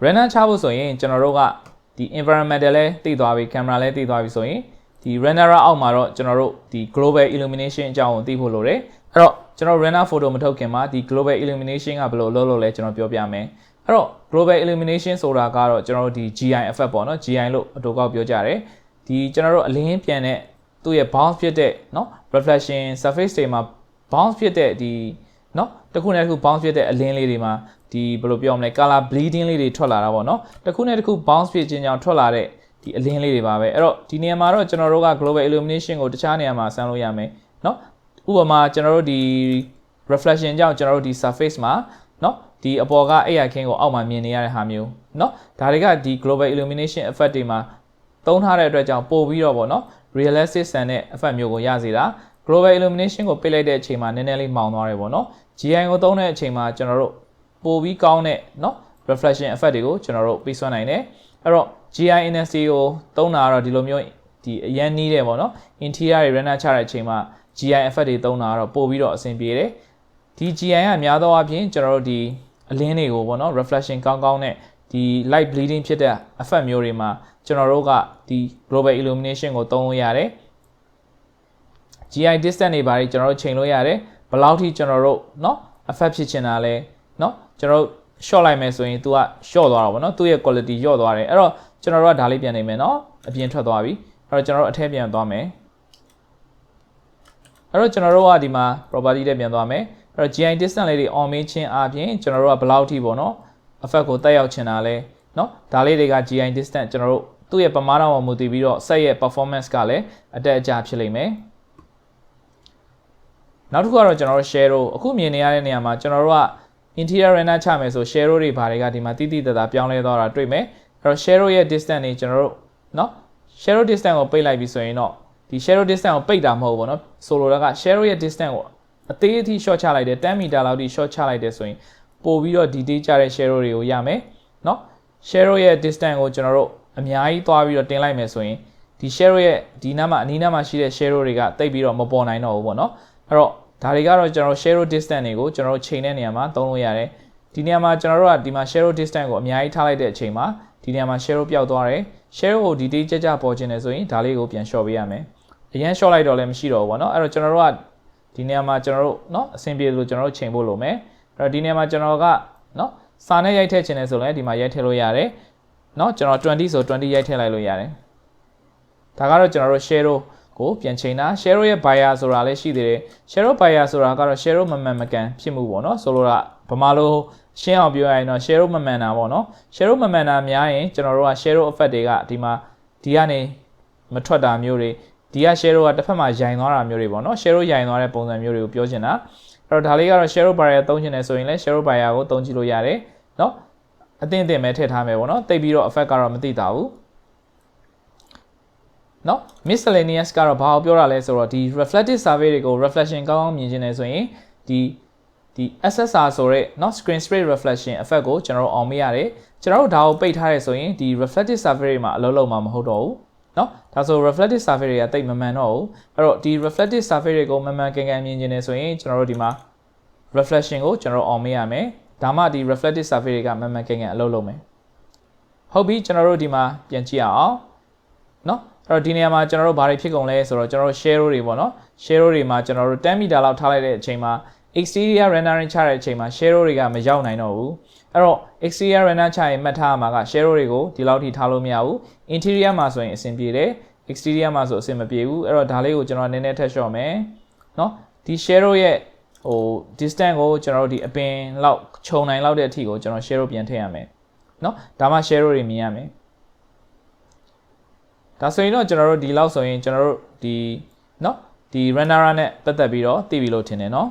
render ချဖို့ဆိုရင်ကျွန်တော်တို့ကဒီ environmental လဲတည်သွားပြီ camera လဲတည်သွားပြီဆိုရင်ဒီ renderer အောက်မှာတော့ကျွန်တော်တို့ဒီ global illumination အကြောင်းကိုသိဖို့လိုတယ်အဲ့တော့ကျွန်တော် render photo မထုတ်ခင်မှာဒီ global illumination ကဘယ်လိုလုပ်လို့လဲကျွန်တော်ပြောပြမယ်အဲ့တော့ global illumination ဆိုတာကတော့ကျွန်တော်တို့ဒီ GI effect ပေါ့နော် GI လို့အတူကောက်ပြောကြတယ်ဒီကျွန်တော်တို့အလင်းပြန်တဲ့သူ့ရဲ့ bounce ဖြစ်တဲ့เนาะ reflection surface တွေမှာ bounce ဖြစ်တဲ့ဒီเนาะတစ်ခုနဲ့တစ်ခု bounce ဖြစ်တဲ့အလင်းလေးတွေမှာဒီဘယ်လိုပြောမလဲ color bleeding လေးတွေထွက်လာတာပေါ့နော်တစ်ခုနဲ့တစ်ခု bounce ဖြစ်ခြင်းကြောင့်ထွက်လာတဲ့ဒီအလင်းလေးတွေပါပဲအဲ့တော့ဒီနေရာမှာတော့ကျွန်တော်တို့က global illumination ကိုတခြားနေရာမှာဆန်းလို့ရမယ်เนาะဥပမာကျွန်တော်တို့ဒီ reflection ကြောင့်ကျွန်တော်တို့ဒီ surface မှာเนาะဒီအပေါ်ကအဲ့ရခင်းကိုအောက်မှာမြင်နေရတဲ့ဟာမျိုးเนาะဒါတွေကဒီ global illumination effect တွေမှာသုံးထားတဲ့အတွက်ကြောင့်ပို့ပြီးတော့ပေါ့နော် realistic ဆန်တဲ့ effect မျိုးကိုရစေတာ global illumination ကိုပိတ်လိုက်တဲ့အချိန်မှာနည်းနည်းလေးမှောင်သွားတယ်ပေါ့နော် GI ကိုသုံးတဲ့အချိန်မှာကျွန်တော်တို့ပို့ပြီးကောင်းတဲ့เนาะ reflection effect တွေကိုကျွန်တော်တို့ပေးစွမ်းနိုင်တယ်အဲ့တော့ GI intensity ကိုသုံးတာကတော့ဒီလိုမျိုးဒီအရန်နီးတယ်ပေါ့နော် interior တွေ render ချတဲ့အချိန်မှာ GI effect တွေသုံးတာကတော့ပို့ပြီးတော့အဆင်ပြေတယ်ဒီ GI ကများသောအားဖြင့်ကျွန်တော်တို့ဒီအလင်းတွေကိုပေါ့နော် reflection ကောင်းကောင်းနဲ့ဒီ light bleeding ဖြစ်တဲ့ effect မျိုးတွေမှာကျွန်တော်တို့ကဒီ global illumination ကိုသုံးလို့ရတယ် GI distance တွေပါတယ်ကျွန်တော်တို့ချိန်လို့ရတယ်ဘယ်လောက်ထိကျွန်တော်တို့เนาะ effect ဖြစ်ချင်တာလဲเนาะကျွန်တော်တို့ short လိုက်မယ်ဆိုရင် तू က short သွားတာပေါ့เนาะသူ့ရဲ့ quality လျော့သွားတယ်အဲ့တော့ကျွန်တော်တို့ကဒါလေးပြန်နေမယ်เนาะအပြင်ထွက်သွားပြီအဲ့တော့ကျွန်တော်တို့အထက်ပြန်သွားမယ်အဲ့တော့ကျွန်တော်တို့ကဒီမှာ property တွေပြန်သွားမယ်အဲ့တော့ GI distance လေးတွေ on မေးခြင်းအပြင်ကျွန်တော်တို့ကဘယ်လောက်ထိပေါ့เนาะ effect ကိုတက်ရောက်ချင်တာလဲเนาะဒါလေးတွေက GI distance ကျွန်တော်တို့သူ့ရဲ့ပမာဏပေါ်မူတည်ပြီးတော့ set ရဲ့ performance ကလည်းအတက်အကျဖြစ်လိမ့်မယ်နောက်တစ်ခုကတော့ကျွန်တော်တို့ shadow အခုမြင်နေရတဲ့နေရာမှာကျွန်တော်တို့က interior render ချမယ်ဆို shadow တွေဘာတွေကဒီမှာတိတိတသားပြောင်းလဲသွားတာတွေ့မယ်အဲ့တော့ shadow ရဲ့ distance တွေကျွန်တော်တို့เนาะ shadow distance ကိုပိတ်လိုက်ပြီဆိုရင်တော့ဒီ shadow distance ကိုပိတ်တာမဟုတ်ဘူးเนาะဆိုလိုတာက shadow ရဲ့ distance ကိုအသေးအထိ short ချလိုက်တယ်10 meter လောက်ထိ short ချလိုက်တယ်ဆိုရင်ပို့ပြီးတော့ detail ကျတဲ့ shadow တွေကိုရမယ်เนาะ shadow ရဲ့ distance ကိုကျွန်တော်တို့အများကြီးသွားပြီးတော့တင်လိုက်မယ်ဆိုရင်ဒီ shadow ရဲ့ဒီနားမှာအနီးနားမှာရှိတဲ့ shadow တွေကတိတ်ပြီးတော့မပေါ်နိုင်တော့ဘူးပေါ့နော်အဲ့တော့ဒါတွေကတော့ကျွန်တော် shadow distance တွေကိုကျွန်တော်တို့ချိန်တဲ့နေရာမှာသုံးလို့ရတယ်ဒီနေရာမှာကျွန်တော်တို့ကဒီမှာ shadow distance ကိုအများကြီးထားလိုက်တဲ့အချိန်မှာဒီနေရာမှာ shadow ပျောက်သွားတယ် shadow ကို detail ကြကြပေါ်ခြင်းတယ်ဆိုရင်ဒါလေးကိုပြန် short ပေးရမယ်အရင် short လိုက်တော့လည်းမရှိတော့ဘူးပေါ့နော်အဲ့တော့ကျွန်တော်တို့ကဒီနေရာမှာကျွန်တော်တို့เนาะအဆင်ပြေလို့ကျွန်တော်တို့ချိန်ဖို့လိုမယ်အဲ့တော့ဒီနေရာမှာကျွန်တော်ကเนาะစာနဲ့ရိုက်ထည့်ခြင်းတယ်ဆိုလည်းဒီမှာရိုက်ထည့်လို့ရတယ်เนาะကျွန်တော်20ဆို20ရိုက်ထည့်လိုက်လို့ရတယ်ဒါကတော့ကျွန်တော်တို့ shadow ကိုပြန်ချိန်တာ shadow ရဲ့ bias ဆိုတာလည်းရှိသေးတယ် shadow bias ဆိုတာကတော့ shadow မမှန်မကန်ဖြစ်မှုပေါ့เนาะဆိုလိုတာဗမာလိုရှင်းအောင်ပြောရရင်တော့ shadow မမှန်တာပေါ့เนาะ shadow မမှန်တာများရင်ကျွန်တော်တို့က shadow effect တွေကဒီမှာဒီကနေမထွက်တာမျိုးတွေဒီက shadow ကတစ်ဖက်မှာယိုင်သွားတာမျိုးတွေပေါ့เนาะ shadow ယိုင်သွားတဲ့ပုံစံမျိုးတွေကိုပြောချင်တာအဲ့တော့ဒါလေးကတော့ shadow bias သုံးချင်တယ်ဆိုရင်လည်း shadow bias ကိုသုံးကြည့်လို့ရတယ်เนาะအသင့်ပဲထည့်ထားမယ်ပေါ့နော်တိတ်ပြီးတော့ effect ကတော့မသိတာဘူးเนาะ miscellaneous ကတော့ဘာကိုပြောတာလဲဆိုတော့ဒီ reflective survey တွေကို reflection ကောင်းကောင်းမြင်ချင်တယ်ဆိုရင်ဒီ SSR ဆိုတဲ့เนาะ screen spray reflection effect ကိုကျွန်တော်တို့အောင်မေးရတယ်ကျွန်တော်တို့ဒါကိုပိတ်ထားရဲဆိုရင်ဒီ reflective survey တွေမှာအလုံးလုံးမှာမဟုတ်တော့ဘူးเนาะဒါဆို reflective survey တွေကတိတ်မမှန်တော့ဘူးအဲ့တော့ဒီ reflective survey တွေကိုမမှန်ကန်ကန်မြင်ချင်တယ်ဆိုရင်ကျွန်တော်တို့ဒီမှာ reflection ကိုကျွန်တော်တို့အောင်မေးရမယ်ဒါမှဒီ reflective survey တွေကမှန်မှန်ကန်ကန်အလုပ်လုပ်မယ်ဟုတ်ပြီကျွန်တော်တို့ဒီမှာပြန်ကြည့်အောင်เนาะအဲ့တော့ဒီနေရာမှာကျွန်တော်တို့ဘာတွေဖြစ်ကုန်လဲဆိုတော့ကျွန်တော်တို့ shadow တွေပေါ့နော် shadow တွေမှာကျွန်တော်တို့10 meter လောက်ထားလိုက်တဲ့အချိန်မှာ exterior rendering ချတဲ့အချိန်မှာ shadow တွေကမရောက်နိုင်တော့ဘူးအဲ့တော့ exterior render ချရင်မှတ်ထားရမှာက shadow တွေကိုဒီလောက်ထိထားလို့မရဘူး interior မှာဆိုရင်အဆင်ပြေတယ် exterior မှာဆိုအဆင်မပြေဘူးအဲ့တော့ဒါလေးကိုကျွန်တော်နည်းနည်းထပ်လျှော့မယ်เนาะဒီ shadow ရဲ့ဟို distance ကိုကျွန်တော်တို့ဒီအပင်လောက်ခြုံနိုင်လောက်တဲ့အထိကိုကျွန်တော် shadow ပြန်ထည့်ရမယ်เนาะဒါမှ shadow တွေမြင်ရမယ်ဒါဆိုရင်တော့ကျွန်တော်တို့ဒီလောက်ဆိုရင်ကျွန်တော်တို့ဒီเนาะဒီ renderer နဲ့ပတ်သက်ပြီးတော့သိပြီလို့ထင်တယ်เนาะ